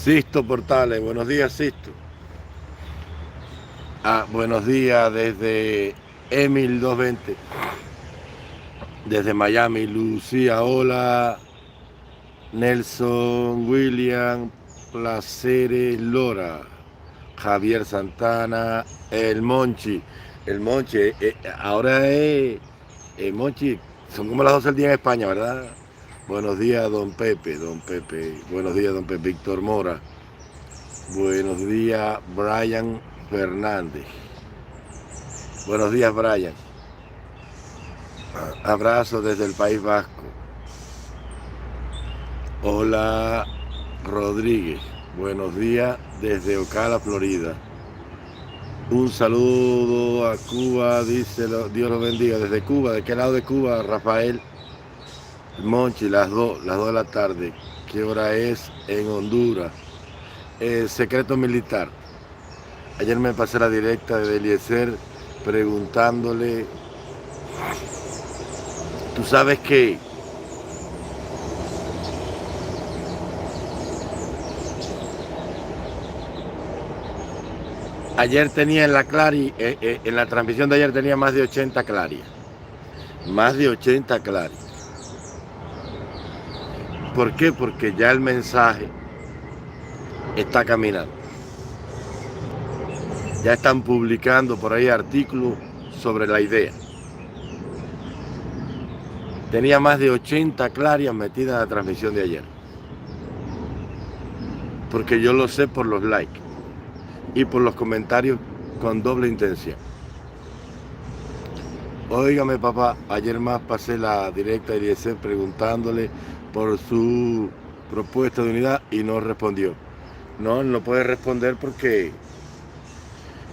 Sisto Portales, buenos días, Sisto. Buenos días desde Emil 220, desde Miami. Lucía, hola. Nelson, William, Placeres, Lora, Javier Santana, el Monchi. El Monchi, ahora es Monchi, son como las 12 del día en España, ¿verdad? Buenos días, don Pepe, don Pepe. Buenos días, don Pepe. Víctor Mora. Buenos días, Brian Fernández. Buenos días, Brian. Abrazo desde el País Vasco. Hola, Rodríguez. Buenos días desde Ocala, Florida. Un saludo a Cuba, dice Dios los bendiga. Desde Cuba, ¿de qué lado de Cuba, Rafael? Monchi, las 2 de la tarde. ¿Qué hora es en Honduras? Secreto militar. Ayer me pasé la directa de Eliezer preguntándole, ¿tú sabes qué? Ayer tenía en la Clari, en la transmisión de ayer tenía más de 80 clarias. Más de 80 clarias. ¿Por qué? Porque ya el mensaje está caminando. Ya están publicando por ahí artículos sobre la idea. Tenía más de 80 clarias metidas en la transmisión de ayer. Porque yo lo sé por los likes y por los comentarios con doble intención. Óigame, papá, ayer más pasé la directa de Eliezer preguntándole por su propuesta de unidad y no respondió. No puede responder porque...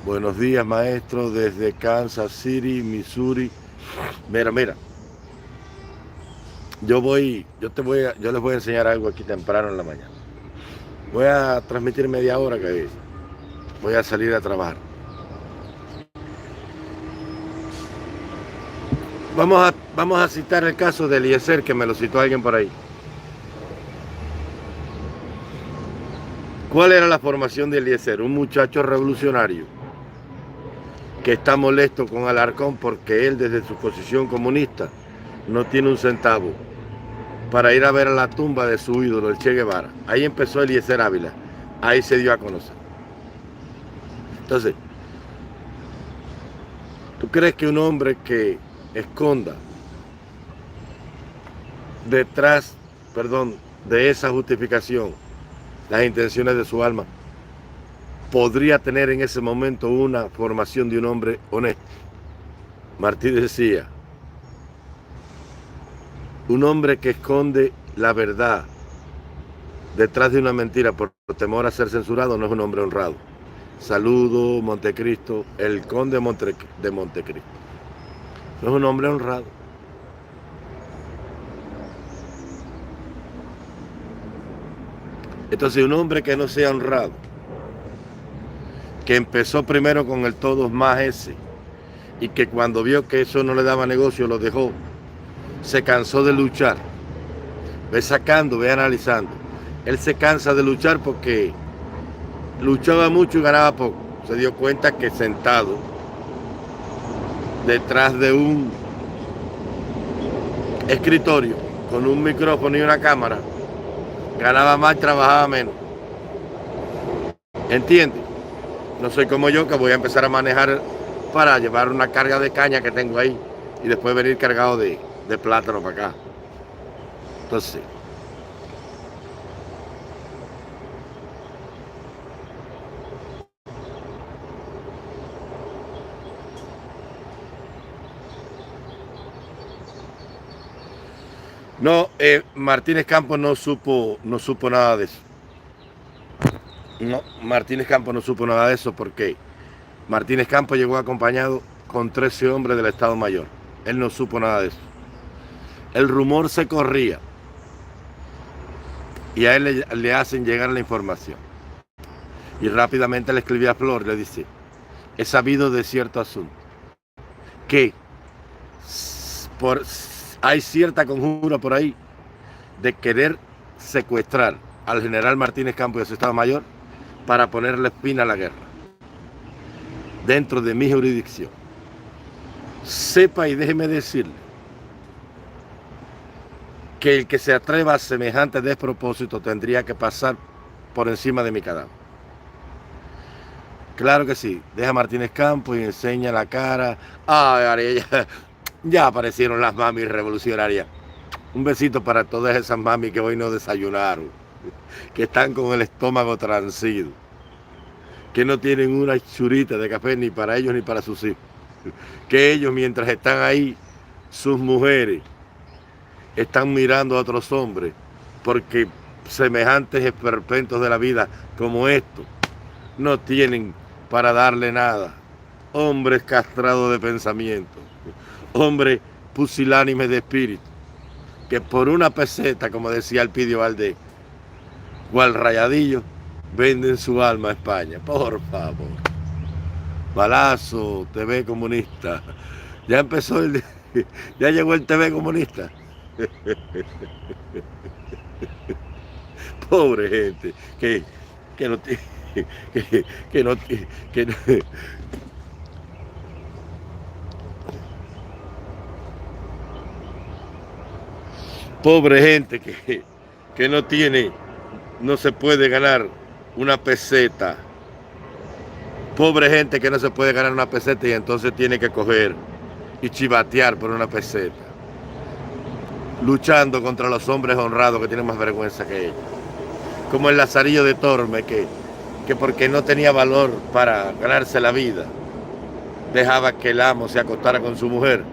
Buenos días, maestro, desde Kansas City, Missouri. Mira, yo les voy a enseñar algo aquí temprano en la mañana. Voy a transmitir media hora que voy a salir a trabajar. Vamos a citar el caso de Eliezer, que me lo citó alguien por ahí. ¿Cuál era la formación de Eliezer? Un muchacho revolucionario que está molesto con Alarcón porque él, desde su posición comunista, no tiene un centavo para ir a ver a la tumba de su ídolo, el Che Guevara. Ahí empezó Eliezer Ávila. Ahí se dio a conocer. Entonces, ¿tú crees que un hombre que esconda detrás, de esa justificación las intenciones de su alma, podría tener en ese momento una formación de un hombre honesto? Martí decía, un hombre que esconde la verdad detrás de una mentira por temor a ser censurado no es un hombre honrado. Saludo, Montecristo, el conde de Montecristo. No es un hombre honrado. Entonces, un hombre que no sea honrado, que empezó primero con el todos más ese, y que cuando vio que eso no le daba negocio lo dejó, se cansó de luchar. Ve sacando, ve analizando. Él se cansa de luchar porque luchaba mucho y ganaba poco. Se dio cuenta que sentado detrás de un escritorio con un micrófono y una cámara, ganaba más, trabajaba menos. ¿Entiendes? No soy como yo, que voy a empezar a manejar para llevar una carga de caña que tengo ahí y después venir cargado de plátano para acá. Entonces, no, Martínez Campos no supo nada de eso. No, Martínez Campos no supo nada de eso porque Martínez Campos llegó acompañado con 13 hombres del Estado Mayor. Él no supo nada de eso. El rumor se corría y a él le hacen llegar la información. Y rápidamente le escribí a Flor, le dice, he sabido de cierto asunto, que hay cierta conjura por ahí de querer secuestrar al general Martínez Campos y a su Estado Mayor para ponerle fin a la guerra dentro de mi jurisdicción. Sepa y déjeme decirle que el que se atreva a semejante despropósito tendría que pasar por encima de mi cadáver. Claro que sí, deja a Martínez Campos y enseña la cara. Ay, Ariel, ya aparecieron las mamis revolucionarias. Un besito para todas esas mamis que hoy no desayunaron, que están con el estómago transido, que no tienen una churita de café ni para ellos ni para sus hijos, que ellos mientras están ahí, sus mujeres están mirando a otros hombres, porque semejantes esperpentos de la vida como estos no tienen para darle nada. Hombres castrados de pensamiento, hombres pusilánimes de espíritu, que por una peseta, como decía Elpidio Valdés, cual rayadillo, venden su alma a España. Por favor. Balazo, TV comunista. Ya empezó ya llegó el TV comunista. Pobre gente, que no tiene, que no, pobre gente que no tiene, no se puede ganar una peseta. Pobre gente que no se puede ganar una peseta y entonces tiene que coger y chivatear por una peseta, luchando contra los hombres honrados que tienen más vergüenza que ellos. Como el Lazarillo de Tormes, que porque no tenía valor para ganarse la vida, dejaba que el amo se acostara con su mujer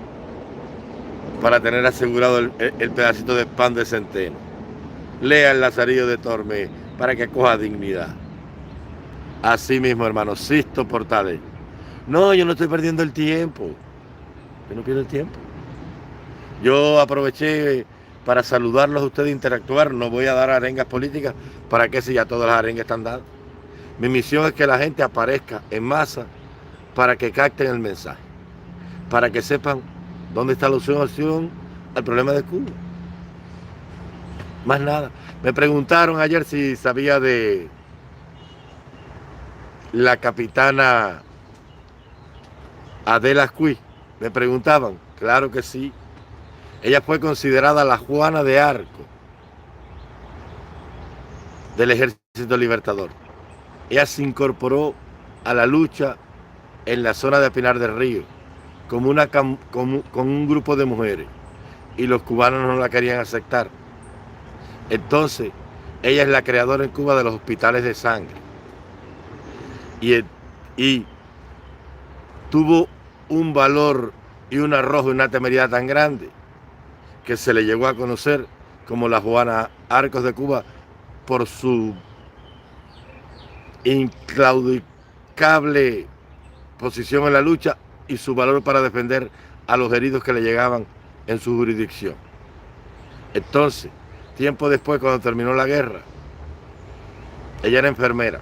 para tener asegurado el pedacito de pan de centeno. Lea el Lazarillo de Tormes para que coja dignidad. Así mismo, hermano, Sisto Portales. No, yo no estoy perdiendo el tiempo. Yo no pierdo el tiempo. Yo aproveché para saludarlos a ustedes e interactuar. No voy a dar arengas políticas. ¿Para qué si ya todas las arengas están dadas? Mi misión es que la gente aparezca en masa para que capten el mensaje, para que sepan dónde está la solución al problema de Cuba. Más nada. Me preguntaron ayer si sabía de la capitana Adela Cui. Me preguntaban. Claro que sí. Ella fue considerada la Juana de Arco del Ejército Libertador. Ella se incorporó a la lucha en la zona de Pinar del Río con un grupo de mujeres y los cubanos no la querían aceptar. Entonces, ella es la creadora en Cuba de los hospitales de sangre y tuvo un valor y un arrojo y una temeridad tan grande que se le llegó a conocer como la Juana Arcos de Cuba por su inclaudicable posición en la lucha y su valor para defender a los heridos que le llegaban en su jurisdicción. Entonces, tiempo después, cuando terminó la guerra, ella era enfermera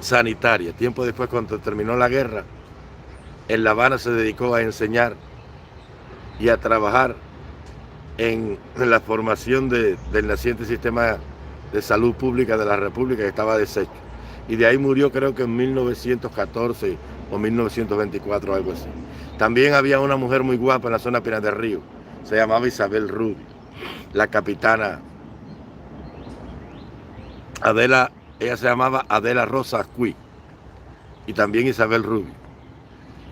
sanitaria. Tiempo después, cuando terminó la guerra, en La Habana se dedicó a enseñar y a trabajar en la formación del naciente sistema de salud pública de la República, que estaba deshecho. Y de ahí murió, creo que en 1914 o 1924, algo así. También había una mujer muy guapa en la zona de Pinar del Río, se llamaba Isabel Rubio, la capitana Adela, ella se llamaba Adela Rosa Cui, y también Isabel Rubio,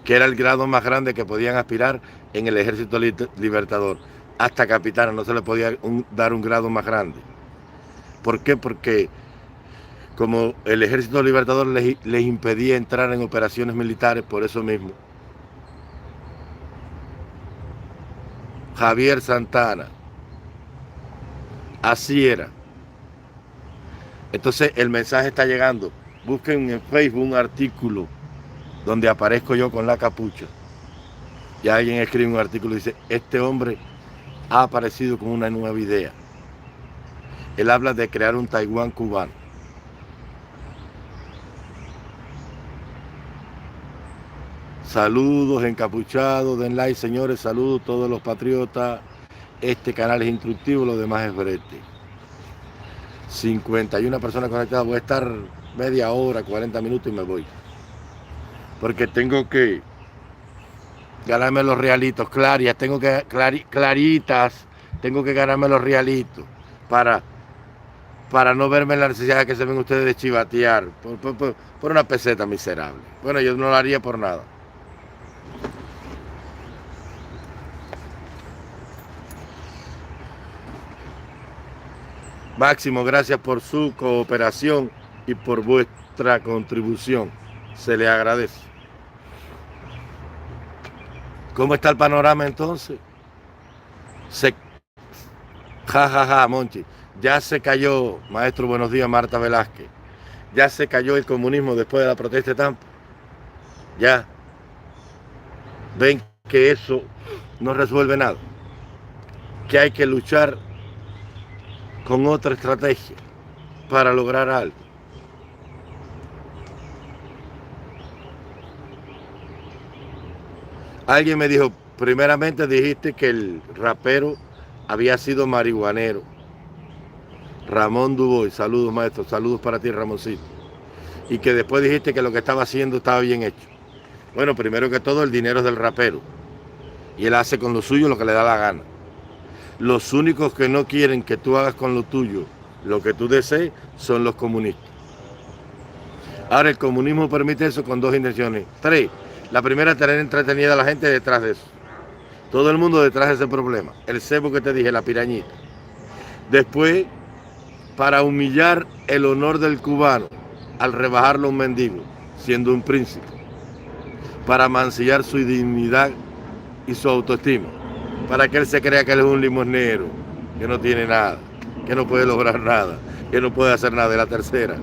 que era el grado más grande que podían aspirar en el Ejército Libertador. Hasta capitana, no se le podía dar un grado más grande. ¿Por qué? Porque como el Ejército Libertador les impedía entrar en operaciones militares, por eso mismo, Javier Santana, así era. Entonces el mensaje está llegando. Busquen en Facebook un artículo donde aparezco yo con la capucha y alguien escribe un artículo y dice: este hombre ha aparecido con una nueva idea. Él habla de crear un Taiwán cubano. Saludos encapuchados, den like, señores, saludos a todos los patriotas. Este canal es instructivo, lo demás es brete. 51 personas conectadas. Voy a estar media hora, 40 minutos y me voy. Porque tengo que ganarme los realitos, claritas, claritas, tengo que ganarme los realitos para no verme en la necesidad de que se ven ustedes de chivatear por una peseta miserable. Bueno, yo no lo haría por nada. Máximo, gracias por su cooperación y por vuestra contribución. Se le agradece. ¿Cómo está el panorama entonces? Monchi. Ya se cayó, maestro, buenos días, Marta Velázquez. Ya se cayó el comunismo después de la protesta de Tampa. Ya. Ven que eso no resuelve nada. Que hay que luchar con otra estrategia para lograr algo. Alguien me dijo, primeramente dijiste que el rapero había sido marihuanero. Ramón Dubois, saludos maestro, saludos para ti Ramoncito. Y que después dijiste que lo que estaba haciendo estaba bien hecho. Bueno, primero que todo el dinero es del rapero. Y él hace con lo suyo lo que le da la gana. Los únicos que no quieren que tú hagas con lo tuyo lo que tú desees son los comunistas. Ahora el comunismo permite eso con dos intenciones. 3. La primera, tener entretenida a la gente detrás de eso. Todo el mundo detrás de ese problema. El cebo que te dije, la pirañita. Después, para humillar el honor del cubano al rebajarlo a un mendigo, siendo un príncipe. Para mancillar su dignidad y su autoestima. Para que él se crea que él es un limosnero, que no tiene nada, que no puede lograr nada, que no puede hacer nada. De la tercera,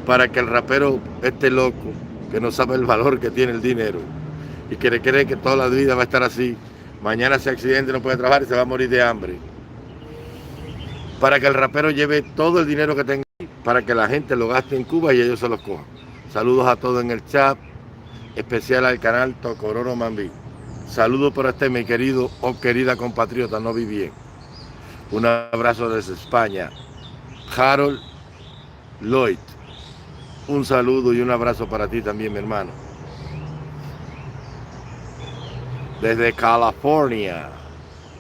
para que el rapero esté loco, que no sabe el valor que tiene el dinero y que le cree que toda la vida va a estar así. Mañana se accidente, no puede trabajar y se va a morir de hambre. Para que el rapero lleve todo el dinero que tenga, para que la gente lo gaste en Cuba y ellos se los cojan. Saludos a todos en el chat, especial al canal Tocororo Mambí. Saludos para usted, mi querido o querida compatriota, no vi bien. Un abrazo desde España. Harold Lloyd. Un saludo y un abrazo para ti también, mi hermano. Desde California,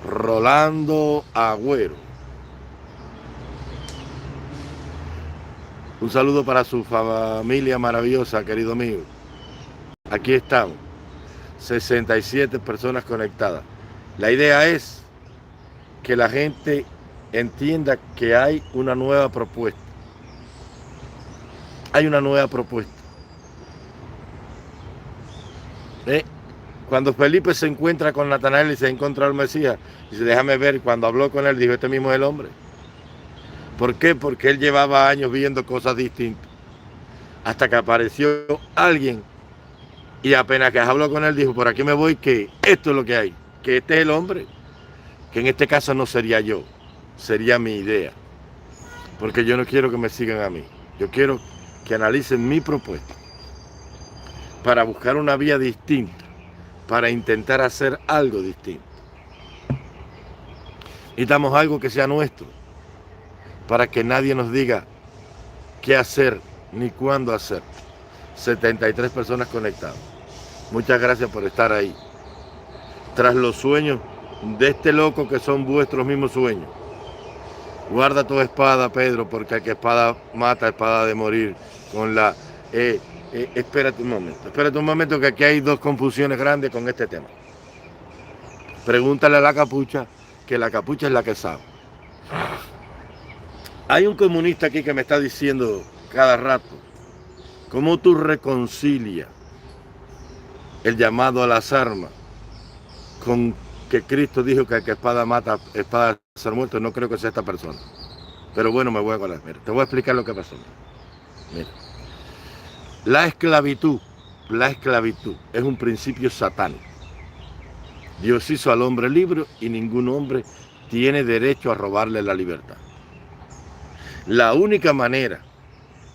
Rolando Agüero. Un saludo para su familia maravillosa, querido mío. Aquí estamos. 67 personas conectadas. La idea es que la gente entienda que hay una nueva propuesta. Hay una nueva propuesta. Cuando Felipe se encuentra con Natanael y se encuentra al Mesías, dice, déjame ver, cuando habló con él, dijo, este mismo es el hombre. ¿Por qué? Porque él llevaba años viendo cosas distintas. Hasta que apareció alguien y apenas que habló con él, dijo, por aquí me voy, que esto es lo que hay, que este es el hombre, que en este caso no sería yo, sería mi idea. Porque yo no quiero que me sigan a mí, yo quiero que analicen mi propuesta para buscar una vía distinta, para intentar hacer algo distinto. Necesitamos algo que sea nuestro, para que nadie nos diga qué hacer ni cuándo hacer. 73 personas conectadas. Muchas gracias por estar ahí. Tras los sueños de este loco que son vuestros mismos sueños. Guarda tu espada, Pedro, porque el que espada mata, espada de morir. Con la... espérate un momento, que aquí hay dos confusiones grandes con este tema. Pregúntale a la capucha, que la capucha es la que sabe. Hay un comunista aquí que me está diciendo cada rato, ¿cómo tú reconcilias el llamado a las armas con que Cristo dijo que el que espada mata, espada ser muerto? No creo que sea esta persona. Pero bueno, me voy a acordar. Mira, te voy a explicar lo que pasó. Mira. La esclavitud es un principio satánico. Dios hizo al hombre libre y ningún hombre tiene derecho a robarle la libertad. La única manera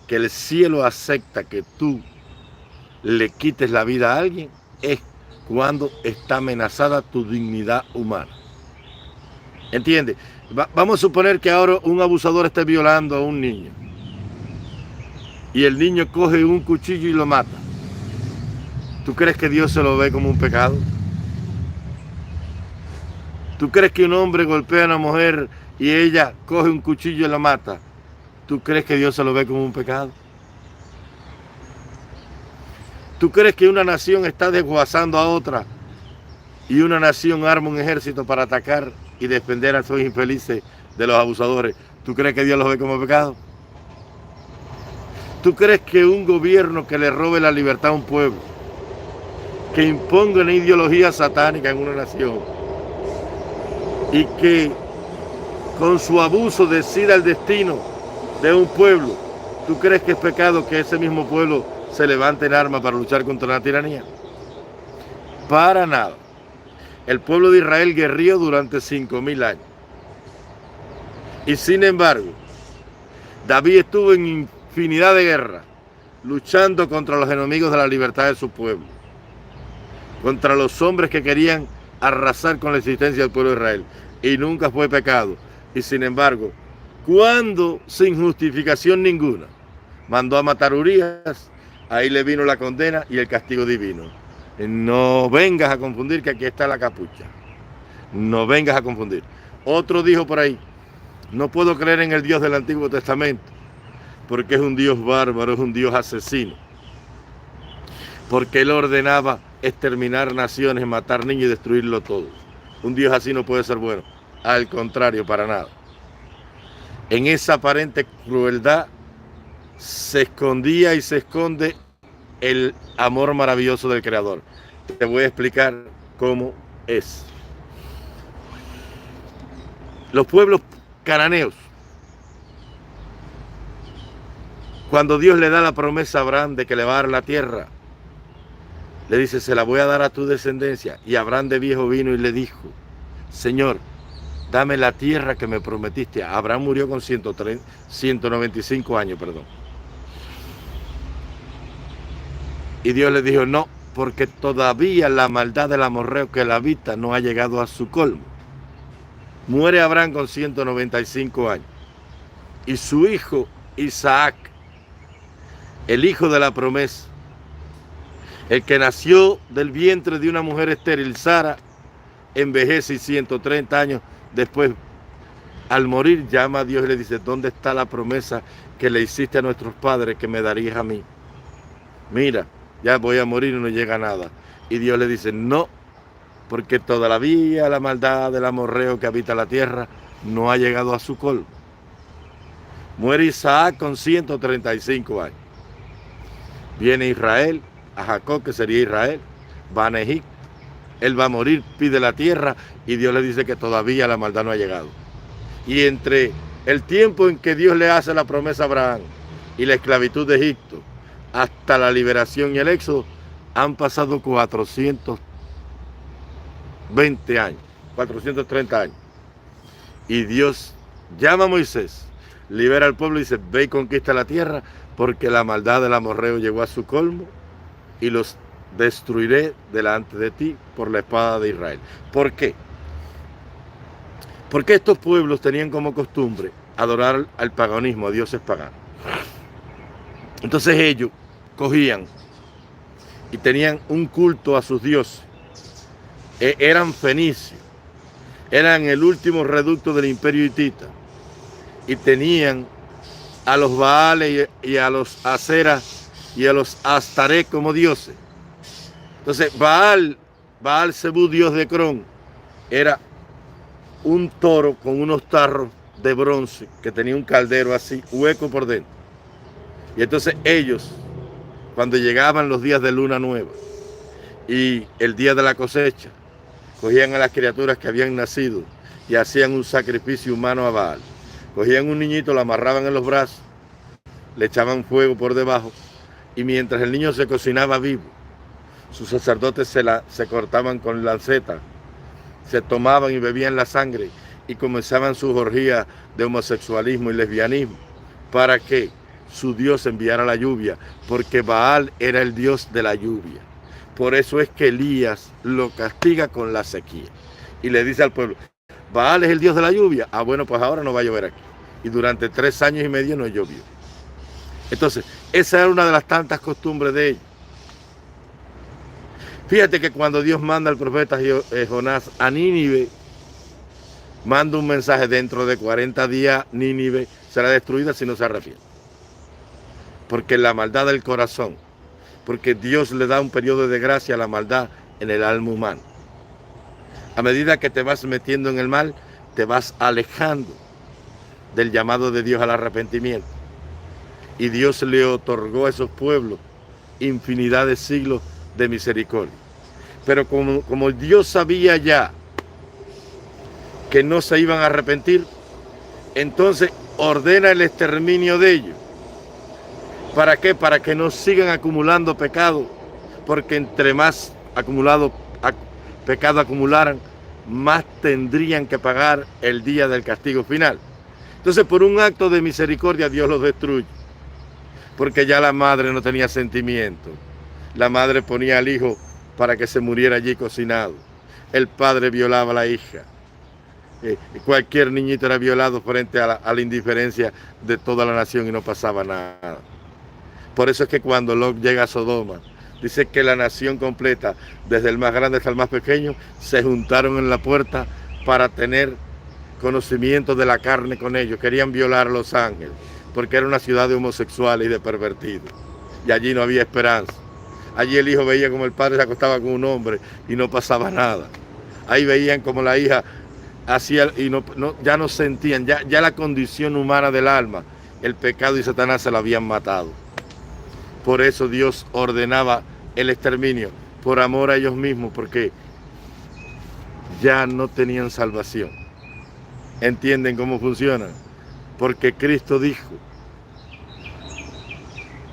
que el cielo acepta que tú le quites la vida a alguien es cuando está amenazada tu dignidad humana. ¿Entiendes? Vamos a suponer que ahora un abusador esté violando a un niño y el niño coge un cuchillo y lo mata. ¿Tú crees que Dios se lo ve como un pecado? ¿Tú crees que un hombre golpea a una mujer y ella coge un cuchillo y la mata? ¿Tú crees que Dios se lo ve como un pecado? ¿Tú crees que una nación está desguazando a otra y una nación arma un ejército para atacar y defender a esos infelices de los abusadores? ¿Tú crees que Dios los ve como pecado? ¿Tú crees que un gobierno que le robe la libertad a un pueblo, que imponga una ideología satánica en una nación y que con su abuso decida el destino de un pueblo, ¿tú crees que es pecado que ese mismo pueblo se levante en armas para luchar contra la tiranía? Para nada. El pueblo de Israel guerrió durante 5000 años. Y sin embargo, David estuvo en infinidad de guerras, luchando contra los enemigos de la libertad de su pueblo, contra los hombres que querían arrasar con la existencia del pueblo de Israel. Y nunca fue pecado. Y sin embargo, cuando sin justificación ninguna mandó a matar a Urías, ahí le vino la condena y el castigo divino. No vengas a confundir, que aquí está la capucha. No vengas a confundir. Otro dijo por ahí, no puedo creer en el Dios del Antiguo Testamento, porque es un Dios bárbaro, es un Dios asesino. Porque él ordenaba exterminar naciones, matar niños y destruirlo todo. Un Dios así no puede ser bueno. Al contrario, para nada. En esa aparente crueldad se escondía y se esconde el amor maravilloso del Creador. Te voy a explicar cómo es. Los pueblos cananeos, cuando Dios le da la promesa a Abraham de que le va a dar la tierra, le dice, se la voy a dar a tu descendencia. Y Abraham de viejo vino y le dijo, Señor, dame la tierra que me prometiste. Abraham murió con 195 años, perdón. Y Dios le dijo, no, porque todavía la maldad del amorreo que la habita no ha llegado a su colmo. Muere Abraham con 195 años. Y su hijo Isaac, el hijo de la promesa, el que nació del vientre de una mujer estéril, Sara, envejece y 130 años después, al morir, llama a Dios y le dice, ¿dónde está la promesa que le hiciste a nuestros padres que me darías a mí? Mira, ya voy a morir y no llega nada. Y Dios le dice, no, porque todavía la maldad del amorreo que habita la tierra no ha llegado a su colmo. Muere Isaac con 135 años. Viene Israel, a Jacob, que sería Israel, van a Egipto. Él va a morir, pide la tierra y Dios le dice que todavía la maldad no ha llegado. Y entre el tiempo en que Dios le hace la promesa a Abraham y la esclavitud de Egipto, hasta la liberación y el éxodo, han pasado 420 años, 430 años. Y Dios llama a Moisés, libera al pueblo y dice, ve y conquista la tierra, porque la maldad del amorreo llegó a su colmo y los destruiré delante de ti por la espada de Israel. ¿Por qué? Porque estos pueblos tenían como costumbre adorar al paganismo, a dioses paganos. Entonces ellos cogían y tenían un culto a sus dioses. Eran fenicios, eran el último reducto del imperio hitita y tenían a los Baales y a los Aseras y a los Astaré como dioses. Entonces Baal Zebú, dios de Cron, era un toro con unos tarros de bronce que tenía un caldero así, hueco por dentro. Y entonces ellos, cuando llegaban los días de luna nueva y el día de la cosecha, cogían a las criaturas que habían nacido y hacían un sacrificio humano a Baal. Cogían un niñito, lo amarraban en los brazos, le echaban fuego por debajo y mientras el niño se cocinaba vivo, sus sacerdotes se cortaban con lanceta, se tomaban y bebían la sangre y comenzaban sus orgías de homosexualismo y lesbianismo para que su Dios enviara la lluvia, porque Baal era el Dios de la lluvia. Por eso es que Elías lo castiga con la sequía y le dice al pueblo, Baal es el dios de la lluvia. Ah, bueno, pues ahora no va a llover aquí. Y durante 3 años y medio no llovió. Entonces, esa era una de las tantas costumbres de ellos. Fíjate que cuando Dios manda al profeta Jonás a Nínive, manda un mensaje: dentro de 40 días Nínive será destruida si no se arrepiente. Porque la maldad del corazón, porque Dios le da un periodo de gracia a la maldad en el alma humana. A medida que te vas metiendo en el mal, te vas alejando del llamado de Dios al arrepentimiento. Y Dios le otorgó a esos pueblos infinidad de siglos de misericordia. Pero como Dios sabía ya que no se iban a arrepentir, entonces ordena el exterminio de ellos. ¿Para qué? Para que no sigan acumulando pecado, porque entre más pecado acumularan, más tendrían que pagar el día del castigo final. Entonces, por un acto de misericordia, Dios los destruye, porque ya la madre no tenía sentimiento. La madre ponía al hijo para que se muriera allí cocinado. El padre violaba a la hija. Cualquier niñito era violado frente a la indiferencia de toda la nación y no pasaba nada. Por eso es que cuando Lot llega a Sodoma, dice que la nación completa, desde el más grande hasta el más pequeño, se juntaron en la puerta para tener conocimiento de la carne con ellos. Querían violar a los ángeles, porque era una ciudad de homosexuales y de pervertidos. Y allí no había esperanza. Allí el hijo veía como el padre se acostaba con un hombre y no pasaba nada. Ahí veían como la hija hacía y ya no sentían, ya la condición humana del alma, el pecado y Satanás se la habían matado. Por eso Dios ordenaba el exterminio, por amor a ellos mismos, porque ya no tenían salvación. ¿Entienden cómo funciona? Porque Cristo dijo: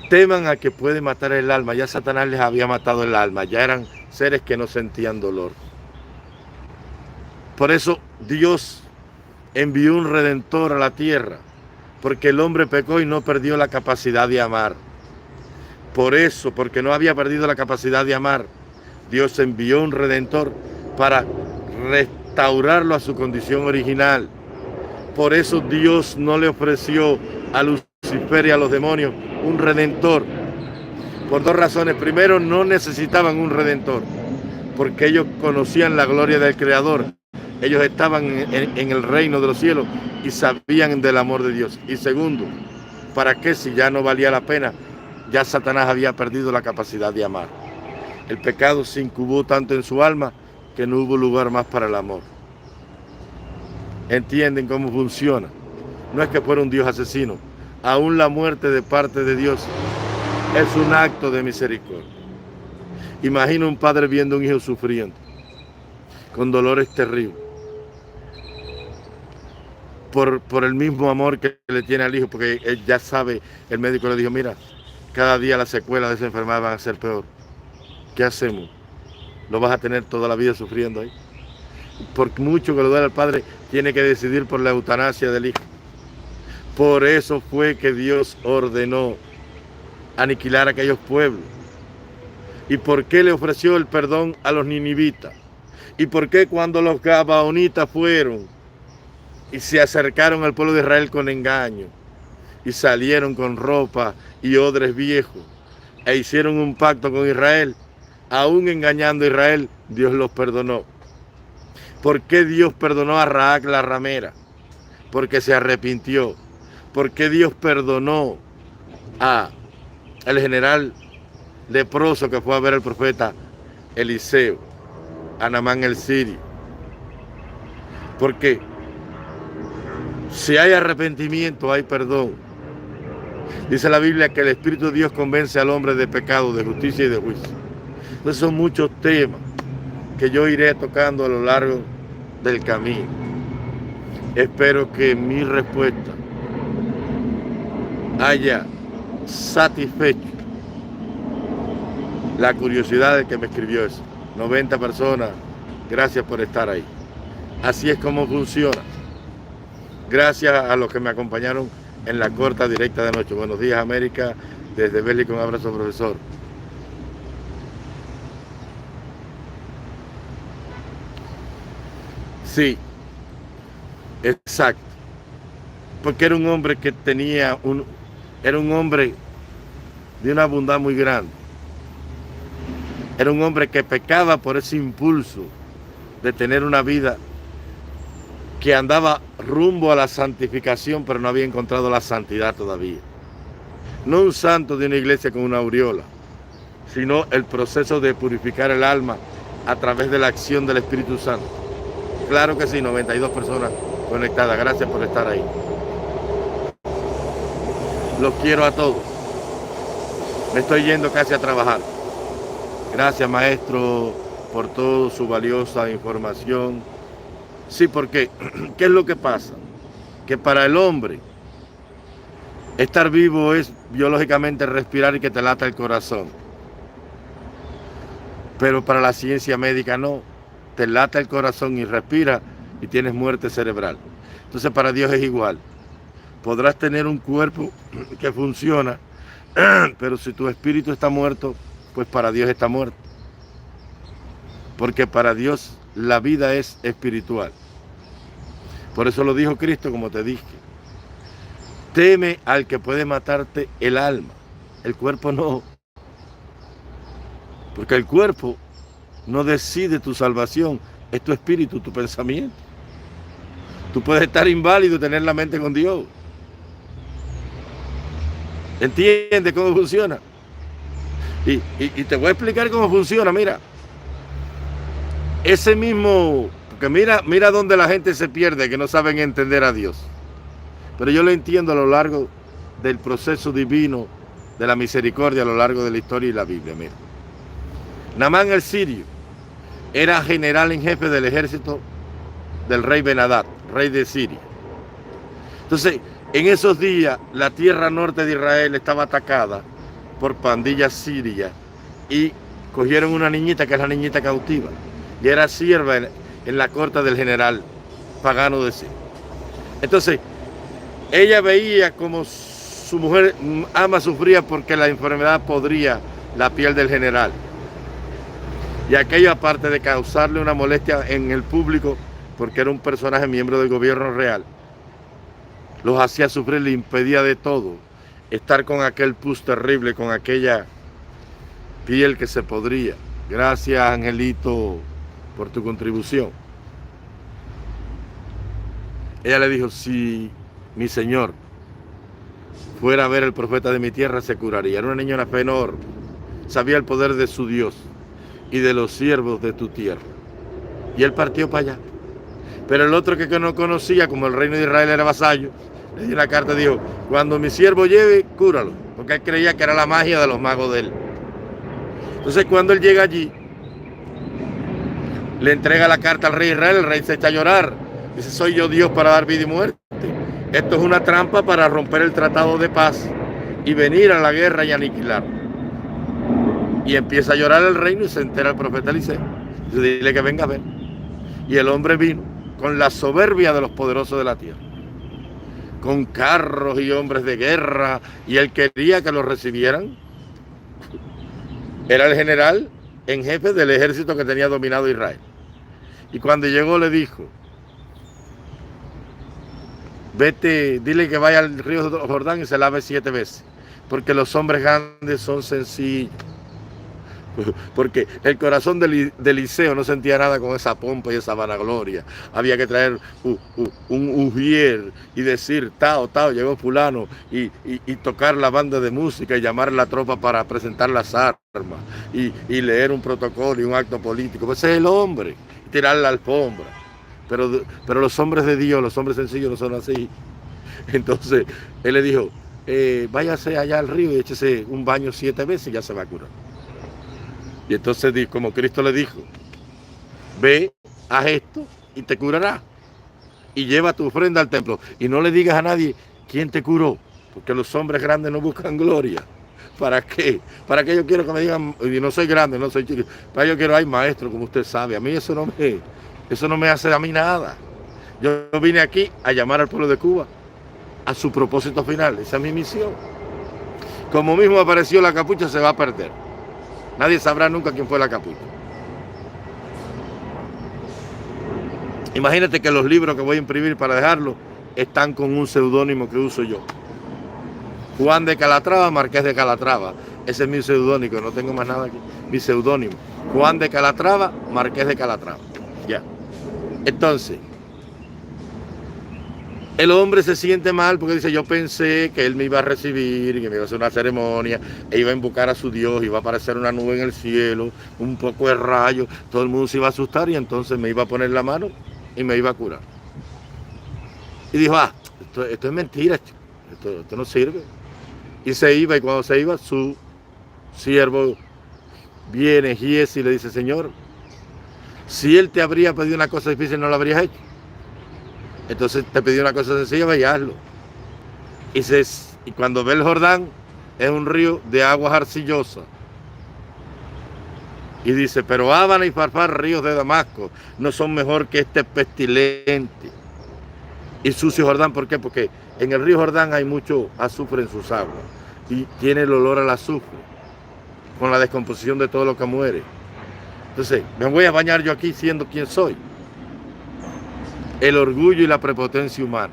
teman a que puede matar el alma. Ya Satanás les había matado el alma, ya eran seres que no sentían dolor. Por eso Dios envió un redentor a la tierra, porque el hombre pecó y no perdió la capacidad de amar. Por eso, porque no había perdido la capacidad de amar, Dios envió un redentor para restaurarlo a su condición original. Por eso Dios no le ofreció a Lucifer y a los demonios un redentor. Por 2 razones. Primero, no necesitaban un redentor, porque ellos conocían la gloria del Creador. Ellos estaban en el reino de los cielos y sabían del amor de Dios. Y segundo, ¿para qué si ya no valía la pena? Ya Satanás había perdido la capacidad de amar. El pecado se incubó tanto en su alma que no hubo lugar más para el amor. ¿Entienden cómo funciona? No es que fuera un Dios asesino. Aún la muerte de parte de Dios es un acto de misericordia. Imagina un padre viendo a un hijo sufriendo, con dolores terribles, por el mismo amor que le tiene al hijo, porque él ya sabe, el médico le dijo: mira, cada día las secuelas de esa enfermedad van a ser peor. ¿Qué hacemos? ¿Lo vas a tener toda la vida sufriendo ahí? Por mucho que lo duele al padre, tiene que decidir por la eutanasia del hijo. Por eso fue que Dios ordenó aniquilar a aquellos pueblos. ¿Y por qué le ofreció el perdón a los ninivitas? ¿Y por qué cuando los gabaonitas fueron y se acercaron al pueblo de Israel con engaño y salieron con ropa y odres viejos e hicieron un pacto con Israel, aún engañando a Israel, Dios los perdonó? ¿Por qué Dios perdonó a Rahab la ramera? Porque se arrepintió. ¿Por qué Dios perdonó al general leproso que fue a ver al profeta Eliseo, a Naamán el sirio? Porque si hay arrepentimiento, hay perdón. Dice la Biblia que el Espíritu de Dios convence al hombre de pecado, de justicia y de juicio. Entonces son muchos temas que yo iré tocando a lo largo del camino. Espero que mi respuesta haya satisfecho la curiosidad del que me escribió eso. 90 personas, gracias por estar ahí. Así es como funciona. Gracias a los que me acompañaron en la corta directa de noche. Buenos días, América, desde Berlín, con un abrazo, profesor. Sí, Exacto. Porque era un hombre que era un hombre de una bondad muy grande. Era un hombre que pecaba por ese impulso de tener una vida que andaba rumbo a la santificación, pero no había encontrado la santidad todavía. No un santo de una iglesia con una aureola, sino el proceso de purificar el alma a través de la acción del Espíritu Santo. Claro que sí, 92 personas conectadas. Gracias por estar ahí. Los quiero a todos. Me estoy yendo casi a trabajar. Gracias, maestro, por toda su valiosa información. Sí, porque, ¿qué es lo que pasa? Que para el hombre, estar vivo es biológicamente respirar y que te lata el corazón. Pero para la ciencia médica no. Te lata el corazón y respira y tienes muerte cerebral. Entonces para Dios es igual. Podrás tener un cuerpo que funciona, pero si tu espíritu está muerto, pues para Dios está muerto. Porque para Dios la vida es espiritual. Por eso lo dijo Cristo, como te dije. Teme al que puede matarte el alma. El cuerpo no. Porque el cuerpo no decide tu salvación. Es tu espíritu, tu pensamiento. Tú puedes estar inválido y tener la mente con Dios. ¿Entiendes cómo funciona? Y te voy a explicar cómo funciona, mira. Ese mismo, porque mira dónde la gente se pierde, que no saben entender a Dios. Pero yo lo entiendo a lo largo del proceso divino de la misericordia, a lo largo de la historia y la Biblia. Mira. Naamán el sirio era general en jefe del ejército del rey Ben-Hadad, rey de Siria. Entonces, en esos días, la tierra norte de Israel estaba atacada por pandillas sirias y cogieron una niñita, que es la niñita cautiva, y era sierva en la corte del general pagano de Siria. Entonces, ella veía como su mujer ama sufría porque la enfermedad podría la piel del general. Y aquello, aparte de causarle una molestia en el público, porque era un personaje miembro del gobierno real, los hacía sufrir, le impedía de todo. Estar con aquel pus terrible, con aquella piel que se podría. Gracias, Angelito, por tu contribución. Ella le dijo, si mi señor fuera a ver el profeta de mi tierra, se curaría. Era una niña de fe enorme. Sabía el poder de su Dios y de los siervos de tu tierra. Y él partió para allá. Pero el otro que no conocía, como el reino de Israel era vasallo, le dio una carta y dijo, cuando mi siervo lleve, cúralo. Porque él creía que era la magia de los magos de él. Entonces cuando él llega allí, le entrega la carta al rey de Israel, el rey se echa a llorar. Dice, soy yo Dios para dar vida y muerte. Esto es una trampa para romper el tratado de paz y venir a la guerra y aniquilar. Y empieza a llorar el reino y se entera el profeta Eliseo. Dice, dile que venga a ver. Y el hombre vino con la soberbia de los poderosos de la tierra, con carros y hombres de guerra, y él quería que los recibieran. Era el general en jefe del ejército que tenía dominado Israel. Y cuando llegó le dijo, vete, dile que vaya al río Jordán y se lave 7 veces, porque los hombres grandes son sencillos. Porque el corazón de Eliseo no sentía nada con esa pompa y esa vanagloria. Había que traer un ujier y decir, tao, llegó fulano, y tocar la banda de música y llamar a la tropa para presentar las armas, y leer un protocolo y un acto político. Pues ese es el hombre, y tirar la alfombra. Pero los hombres de Dios, los hombres sencillos no son así. Entonces, él le dijo, váyase allá al río y échese un baño 7 veces y ya se va a curar. Y entonces, como Cristo le dijo, ve, haz esto y te curará. Y lleva tu ofrenda al templo. Y no le digas a nadie quién te curó, porque los hombres grandes no buscan gloria. ¿Para qué? ¿Para qué yo quiero que me digan, y no soy grande, no soy chico? Para yo quiero, ay maestro, como usted sabe, a mí eso no me hace a mí nada. Yo vine aquí a llamar al pueblo de Cuba a su propósito final. Esa es mi misión. Como mismo apareció la capucha, se va a perder. Nadie sabrá nunca quién fue la capucha. Imagínate que los libros que voy a imprimir para dejarlo están con un seudónimo que uso yo. Juan de Calatrava, Marqués de Calatrava. Ese es mi seudónimo, no tengo más nada aquí. Mi seudónimo. Juan de Calatrava, Marqués de Calatrava. Ya. Entonces, el hombre se siente mal porque dice, yo pensé que él me iba a recibir, que me iba a hacer una ceremonia, e iba a invocar a su Dios, iba a aparecer una nube en el cielo, un poco de rayo, todo el mundo se iba a asustar y entonces me iba a poner la mano y me iba a curar. Y dijo, esto es mentira, esto no sirve. Y se iba, y cuando se iba, su siervo viene, Giesi, y le dice, Señor, si él te habría pedido una cosa difícil, no lo habrías hecho. Entonces te pidió una cosa sencilla, vaya, hazlo. Y cuando ve el Jordán, es un río de aguas arcillosas. Y dice, pero Abana y Farfar, ríos de Damasco, no son mejor que este pestilente y sucio Jordán. ¿Por qué? Porque en el río Jordán hay mucho azufre en sus aguas y tiene el olor al azufre con la descomposición de todo lo que muere. Entonces, me voy a bañar yo aquí siendo quien soy. El orgullo y la prepotencia humana.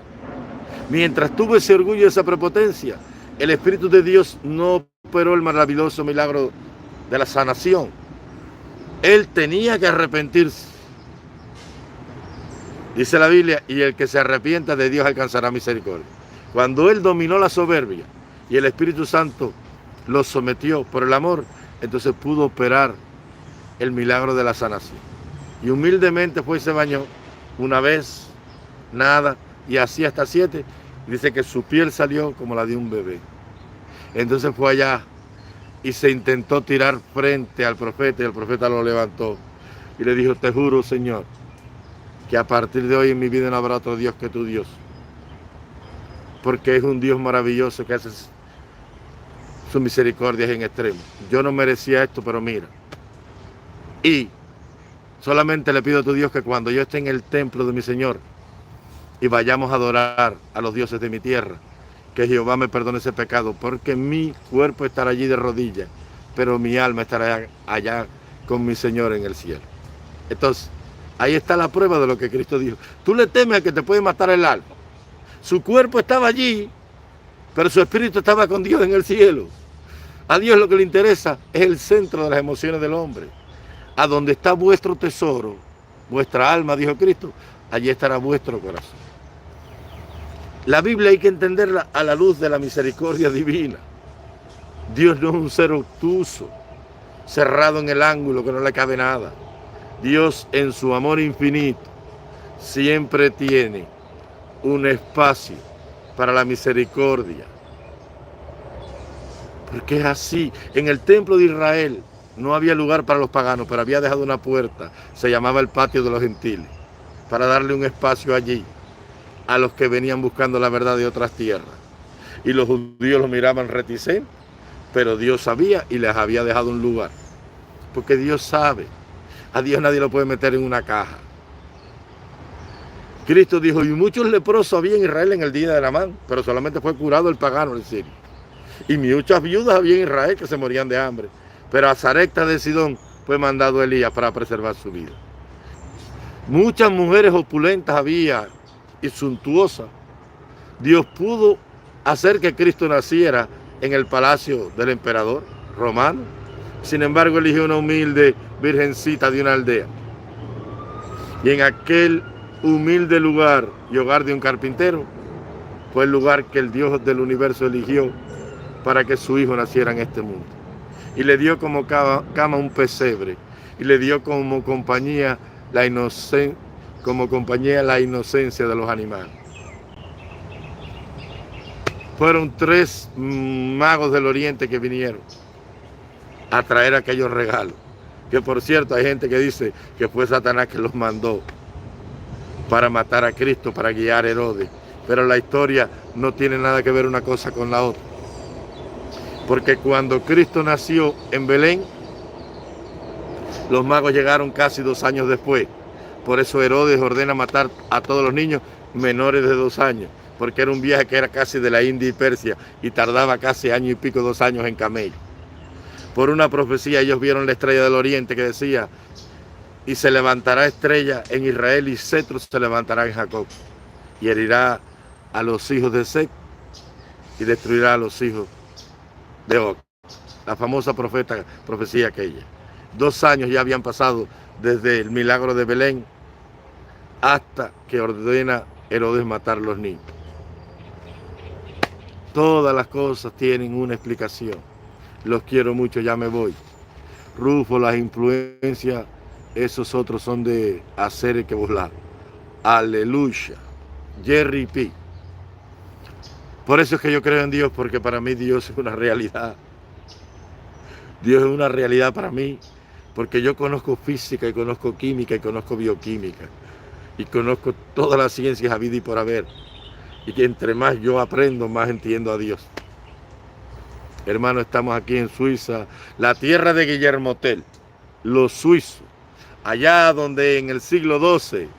Mientras tuvo ese orgullo y esa prepotencia, el Espíritu de Dios no operó el maravilloso milagro de la sanación. Él tenía que arrepentirse. Dice la Biblia, y el que se arrepienta de Dios alcanzará misericordia. Cuando él dominó la soberbia y el Espíritu Santo lo sometió por el amor, entonces pudo operar el milagro de la sanación. Y humildemente fue y se bañó una vez, nada, y así hasta 7. Dice que su piel salió como la de un bebé. Entonces fue allá y se intentó tirar frente al profeta y el profeta lo levantó y le dijo, te juro, Señor, que a partir de hoy en mi vida no habrá otro Dios que tu Dios, porque es un Dios maravilloso que hace su misericordia en extremo. Yo no merecía esto, pero mira. Y solamente le pido a tu Dios que cuando yo esté en el templo de mi Señor y vayamos a adorar a los dioses de mi tierra, que Jehová me perdone ese pecado, porque mi cuerpo estará allí de rodillas, pero mi alma estará allá con mi Señor en el cielo. Entonces, ahí está la prueba de lo que Cristo dijo. Tú le temes a que te puede matar el alma. Su cuerpo estaba allí, pero su espíritu estaba con Dios en el cielo. A Dios lo que le interesa es el centro de las emociones del hombre. A donde está vuestro tesoro, vuestra alma, dijo Cristo, allí estará vuestro corazón. La Biblia hay que entenderla a la luz de la misericordia divina. Dios no es un ser obtuso, cerrado en el ángulo que no le cabe nada. Dios en su amor infinito siempre tiene un espacio para la misericordia. Porque es así. En el templo de Israel no había lugar para los paganos, pero había dejado una puerta, se llamaba el patio de los gentiles, para darle un espacio allí a los que venían buscando la verdad de otras tierras. Y los judíos los miraban reticentes, pero Dios sabía y les había dejado un lugar. Porque Dios sabe. A Dios nadie lo puede meter en una caja. Cristo dijo, y muchos leprosos había en Israel en el día de Naamán, pero solamente fue curado el pagano en Siria. Y muchas viudas había en Israel que se morían de hambre, pero a Sarepta de Sidón fue mandado Elías para preservar su vida. Muchas mujeres opulentas había y suntuosas. Dios pudo hacer que Cristo naciera en el palacio del emperador romano. Sin embargo, eligió una humilde virgencita de una aldea. Y en aquel humilde lugar y hogar de un carpintero fue el lugar que el Dios del universo eligió para que su hijo naciera en este mundo. Y le dio como cama un pesebre y le dio como compañía la inocencia de los animales. Fueron 3 magos del oriente que vinieron a traer aquellos regalos, que por cierto hay gente que dice que fue Satanás que los mandó para matar a Cristo, para guiar a Herodes, pero la historia no tiene nada que ver una cosa con la otra, porque cuando Cristo nació en Belén, los magos llegaron casi 2 años después. Por eso Herodes ordena matar a todos los niños menores de 2 años, porque era un viaje que era casi de la India y Persia y tardaba casi 1 año y pico, 2 años en camello. Por una profecía ellos vieron la estrella del oriente que decía, Y se levantará estrella en Israel y cetro se levantará en Jacob. Y herirá a los hijos de Set y destruirá a los hijos de Og. La famosa profecía aquella. 2 años ya habían pasado desde el milagro de Belén hasta que ordena Herodes matar a los niños. Todas las cosas tienen una explicación. Los quiero mucho, ya me voy. Rufo, las influencias, esos otros son de hacer el que volar. Aleluya. Jerry P. Por eso es que yo creo en Dios, porque para mí Dios es una realidad. Dios es una realidad para mí, porque yo conozco física y conozco química y conozco bioquímica y conozco todas las ciencias habidas y por haber. Y que entre más yo aprendo, más entiendo a Dios. Hermano, estamos aquí en Suiza, la tierra de Guillermo Tell, los suizos, allá donde en el siglo XII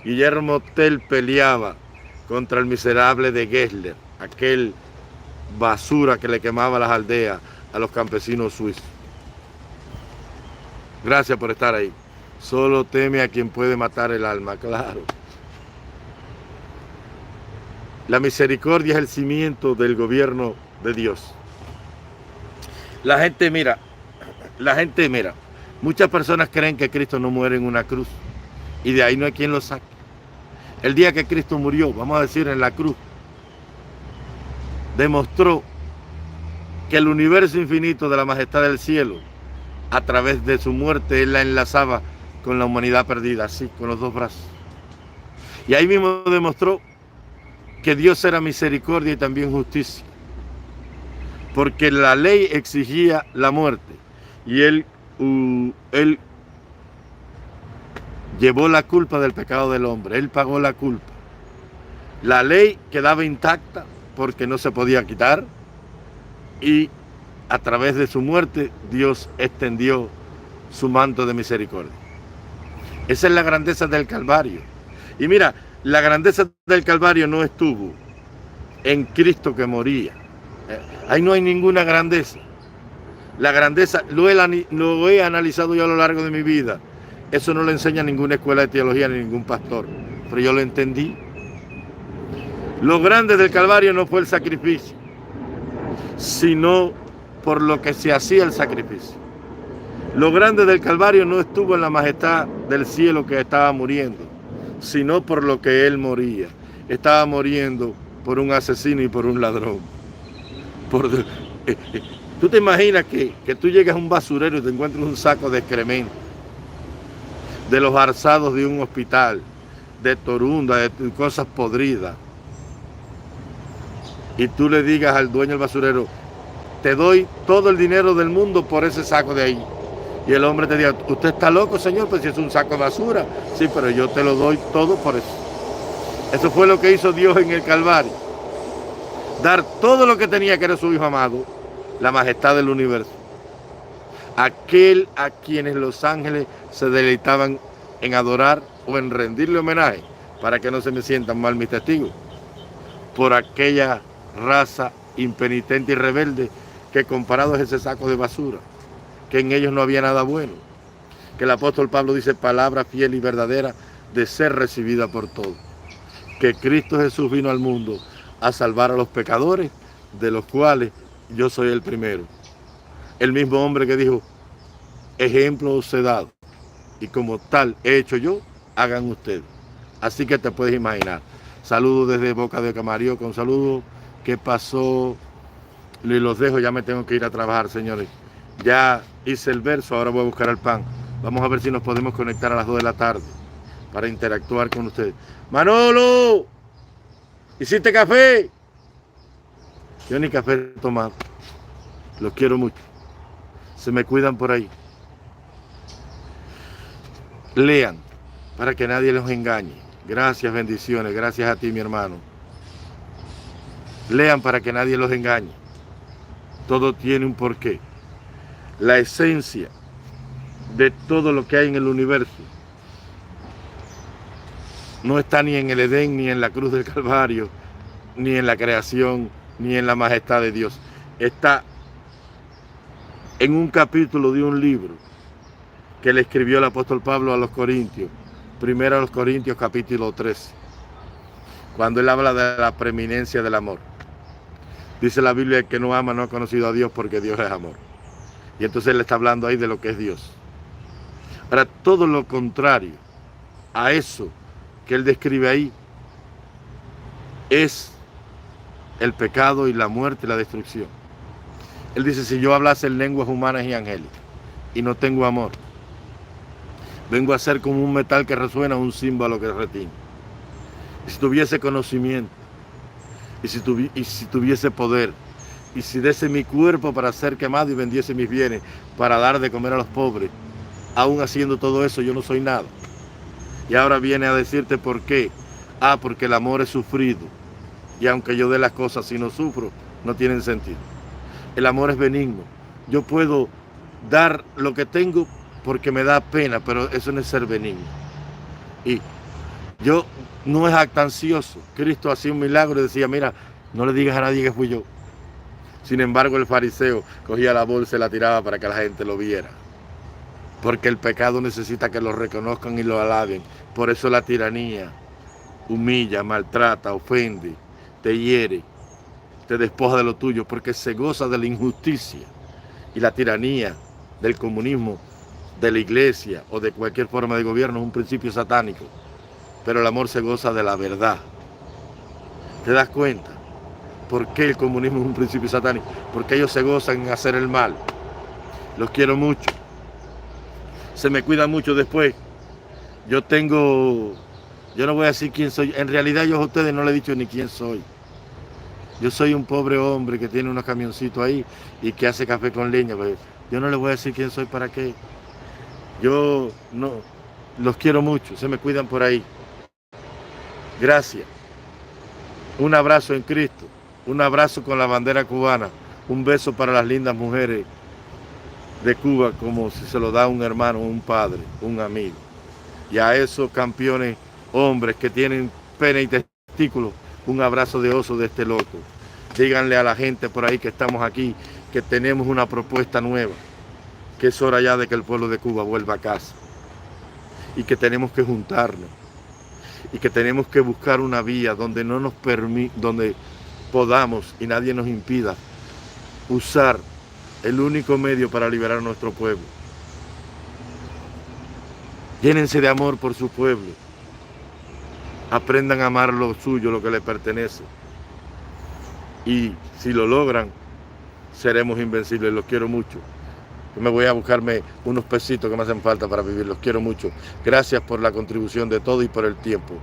Guillermo Tell peleaba contra el miserable de Gessler, aquel basura que le quemaba las aldeas a los campesinos suizos. Gracias por estar ahí. Solo teme a quien puede matar el alma, claro. La misericordia es el cimiento del gobierno de Dios. La gente mira, muchas personas creen que Cristo no muere en una cruz y de ahí no hay quien lo saque. El día que Cristo murió, vamos a decir en la cruz, demostró que el universo infinito de la majestad del cielo, a través de su muerte, Él la enlazaba con la humanidad perdida, así, con los 2 brazos. Y ahí mismo demostró que Dios era misericordia y también justicia, porque la ley exigía la muerte y él llevó la culpa del pecado del hombre, Él pagó la culpa. La ley quedaba intacta porque no se podía quitar y a través de su muerte Dios extendió su manto de misericordia. Esa es la grandeza del Calvario. Y mira, la grandeza del Calvario no estuvo en Cristo que moría. Ahí no hay ninguna grandeza. La grandeza lo he analizado yo a lo largo de mi vida. Eso no lo enseña ninguna escuela de teología ni ningún pastor, pero yo lo entendí. Lo grande del Calvario no fue el sacrificio, sino por lo que se hacía el sacrificio. Lo grande del Calvario no estuvo en la majestad del cielo que estaba muriendo, sino por lo que Él moría. Estaba muriendo por un asesino y por un ladrón. Tú te imaginas que tú llegas a un basurero y te encuentras un saco de excremento, de los arzados de un hospital, de torunda, de cosas podridas, y tú le digas al dueño del basurero, te doy todo el dinero del mundo por ese saco de ahí. Y el hombre te diga, usted está loco, señor, pues si es un saco de basura. Sí, pero yo te lo doy todo por eso. Eso fue lo que hizo Dios en el Calvario. Dar todo lo que tenía, que era su Hijo amado, la majestad del universo. Aquel a quienes los ángeles se deleitaban en adorar o en rendirle homenaje, para que no se me sientan mal mis testigos, por aquella raza impenitente y rebelde que comparado es ese saco de basura, que en ellos no había nada bueno, que el apóstol Pablo dice palabra fiel y verdadera de ser recibida por todos, que Cristo Jesús vino al mundo a salvar a los pecadores, de los cuales yo soy el primero. El mismo hombre que dijo, ejemplo os he dado, y como tal he hecho yo, hagan ustedes. Así que te puedes imaginar. Saludos desde Boca de Camarillo, con saludos. ¿Qué pasó? Y los dejo, ya me tengo que ir a trabajar, señores. Ya hice el verso, ahora voy a buscar el pan. Vamos a ver si nos podemos conectar a las 2 de la tarde para interactuar con ustedes. Manolo, ¿hiciste café? Yo ni café he tomado. Los quiero mucho. Se me cuidan por ahí. Lean para que nadie los engañe. Gracias, bendiciones. Gracias a ti, mi hermano. Lean para que nadie los engañe. Todo tiene un porqué. La esencia de todo lo que hay en el universo no está ni en el Edén, ni en la cruz del Calvario, ni en la creación, ni en la majestad de Dios. Está en un capítulo de un libro que le escribió el apóstol Pablo a los Corintios, primero a los Corintios capítulo 13, cuando él habla de la preeminencia del amor. Dice la Biblia, el que no ama no ha conocido a Dios porque Dios es amor. Y entonces él está hablando ahí de lo que es Dios. Ahora, todo lo contrario a eso que él describe ahí es el pecado y la muerte y la destrucción. Él dice, si yo hablase en lenguas humanas y angélicas y no tengo amor, vengo a ser como un metal que resuena, un címbalo que retiñe. Y si tuviese conocimiento, y si tuviese poder, y si diese mi cuerpo para ser quemado y vendiese mis bienes para dar de comer a los pobres, aún haciendo todo eso yo no soy nada. Y ahora viene a decirte por qué. Porque el amor es sufrido. Y aunque yo dé las cosas, si no sufro, no tienen sentido. El amor es benigno. Yo puedo dar lo que tengo porque me da pena, pero eso no es ser benigno. Y yo no es jactancioso. Cristo hacía un milagro y decía, mira, no le digas a nadie que fui yo. Sin embargo, el fariseo cogía la bolsa y la tiraba para que la gente lo viera. Porque el pecado necesita que lo reconozcan y lo alaben. Por eso la tiranía humilla, maltrata, ofende, te hiere, te despoja de lo tuyo, porque se goza de la injusticia. Y la tiranía del comunismo, de la iglesia o de cualquier forma de gobierno es un principio satánico. Pero el amor se goza de la verdad. ¿Te das cuenta? ¿Por qué el comunismo es un principio satánico? Porque ellos se gozan en hacer el mal. Los quiero mucho. Se me cuida mucho después. Yo no voy a decir quién soy. En realidad yo a ustedes no les he dicho ni quién soy. Yo soy un pobre hombre que tiene unos camioncitos ahí y que hace café con leña. Pues yo no les voy a decir quién soy para qué. Yo no, los quiero mucho. Se me cuidan por ahí. Gracias. Un abrazo en Cristo. Un abrazo con la bandera cubana. Un beso para las lindas mujeres de Cuba, como si se lo da un hermano, un padre, un amigo. Y a esos campeones hombres que tienen pene y testículos, un abrazo de oso de este loco. Díganle a la gente por ahí que estamos aquí, que tenemos una propuesta nueva, que es hora ya de que el pueblo de Cuba vuelva a casa. Y que tenemos que juntarnos. Y que tenemos que buscar una vía donde donde podamos y nadie nos impida usar el único medio para liberar a nuestro pueblo. Llénense de amor por su pueblo. Aprendan a amar lo suyo, lo que les pertenece. Y si lo logran, seremos invencibles. Los quiero mucho. Yo me voy a buscarme unos pesitos que me hacen falta para vivir. Los quiero mucho. Gracias por la contribución de todo y por el tiempo.